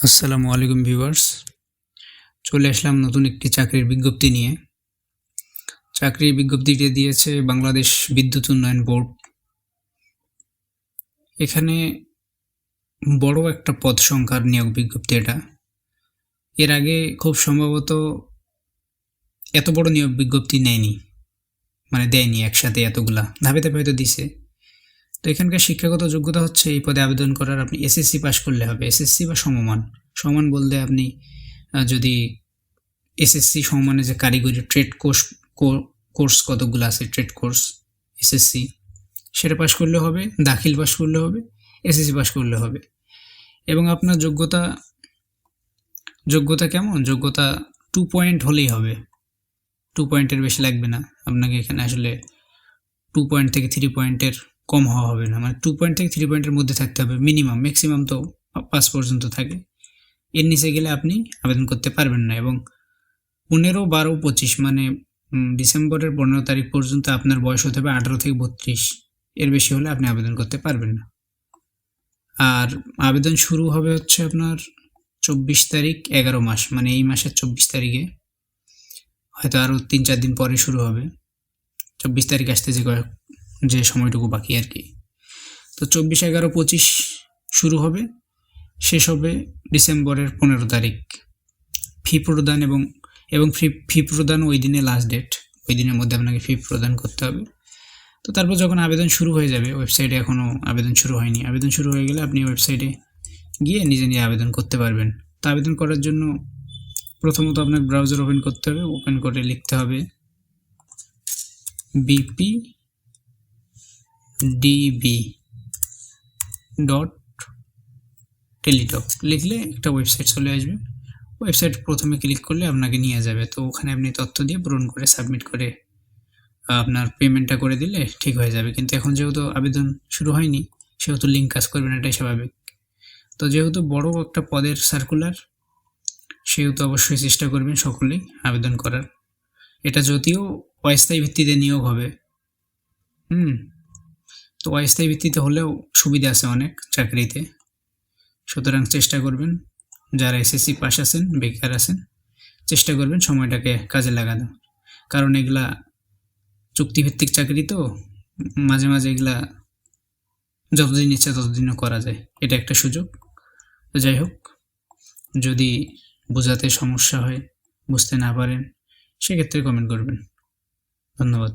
আসসালামু আলাইকুম ভিউয়ার্স, চলে আসলাম নতুন একটি চাকরির বিজ্ঞপ্তি নিয়ে। চাকরির বিজ্ঞপ্তিটি দিয়েছে বাংলাদেশ বিদ্যুৎ উন্নয়ন বোর্ড। এখানে বড় একটা পদ সংখ্যার নিয়োগ বিজ্ঞপ্তি এটা। এর আগে খুব সম্ভবত এত বড় নিয়োগ বিজ্ঞপ্তি দেয়নি একসাথে এতগুলা, ধাপে ধাপে হয়তো দিছে। তো এখানকার শিক্ষাগত যোগ্যতা হচ্ছে এই পদে আবেদন করার আপনি এসএসসি পাস করলে হবে, এসএসসি বা সমান বলতে আপনি যদি এসএসসি সমমানে যে কারিগরি ট্রেড কোর্স কতগুলো আছে, ট্রেড কোর্স এসএসসি সেটা পাশ করলে হবে, দাখিল পাশ করলে হবে, এসএসসি পাশ করলে হবে। এবং আপনার যোগ্যতা কেমন, যোগ্যতা 2 পয়েন্ট হলেই হবে, 2 পয়েন্টের বেশি লাগবে না আপনাকে। এখানে আসলে 2 পয়েন্ট থেকে 3 পয়েন্টের কম হওয়া হবে না, 2 পয়েন্ট থেকে 3 পয়েন্টের মধ্যে থাকতে হবে মিনিমাম। ম্যাক্সিমাম তো 5 পর্যন্ত থাকে, এর নিচে গেলে আপনি আবেদন করতে পারবেন না। এবং 15, 12, 25 ডিসেম্বরের 15 তারিখ পর্যন্ত আপনার বয়স হতে হবে 18 থেকে 32, এর বেশি হলে আপনি আবেদন করতে পারবেন না। আর আবেদন শুরু হবে হচ্ছে আপনার 24 তারিখ 11 মাস, এই মাসের 24 তারিখে, হয়তো আরও 3-4 দিন পরে শুরু হবে। 24 তারিখ আসতে যে সময়টুকু বাকি আর কি। তো 24, 11, 25 শুরু হবে, শেষ হবে ডিসেম্বরের 15 তারিখ। ফি প্রদান এবং ফি প্রদান ওই দিনে লাস্ট ডেট, ওই দিনের মধ্যে আপনাকে ফি প্রদান করতে হবে। তো তারপর যখন আবেদন শুরু হয়ে যাবে, ওয়েবসাইটে এখনও আবেদন শুরু হয়নি, আবেদন শুরু হয়ে গেলে আপনি ওয়েবসাইটে গিয়ে নিজে আবেদন করতে পারবেন। তো আবেদন করার জন্য প্রথমত আপনার ব্রাউজার ওপেন করতে হবে, ওপেন করে লিখতে হবে bpdb.teletalk, লিখলে একটা ওয়েবসাইট চলে আসবে। ওয়েবসাইট প্রথমে ক্লিক করলে আপনাকে নিয়ে যাবে। তো ওখানে আপনি তথ্য দিয়ে পূরণ করে সাবমিট করে আপনার পেমেন্টটা করে দিলে ঠিক হয়ে যাবে। কিন্তু এখন যেহেতু আবেদন শুরু হয়নি, সেহেতু লিঙ্ক কাজ করবে না, এটাই স্বাভাবিক। তো যেহেতু বড় একটা পদের সার্কুলার, সেহেতু অবশ্যই চেষ্টা করবেন সকলেই আবেদন করার। এটা যদিও অস্থায়ী ভিত্তিতে নিয়োগ হবে, তো অস্থায়ী ভিত্তিতে হলেও সুবিধা আছে অনেক চাকরিতে। সুতরাং চেষ্টা করবেন, যারা এসএসসি পাস আছেন, বেকার আছেন, চেষ্টা করবেন সময়টাকে কাজে লাগানো। কারণ এগুলা চুক্তিভিত্তিক চাকরি, তো মাঝে মাঝে এগুলা যতদিন ইচ্ছা ততদিনও করা যায়, এটা একটা সুযোগ। তো যাই হোক, যদি বোঝাতে সমস্যা হয়, বুঝতে না পারেন, সেক্ষেত্রে কমেন্ট করবেন। ধন্যবাদ।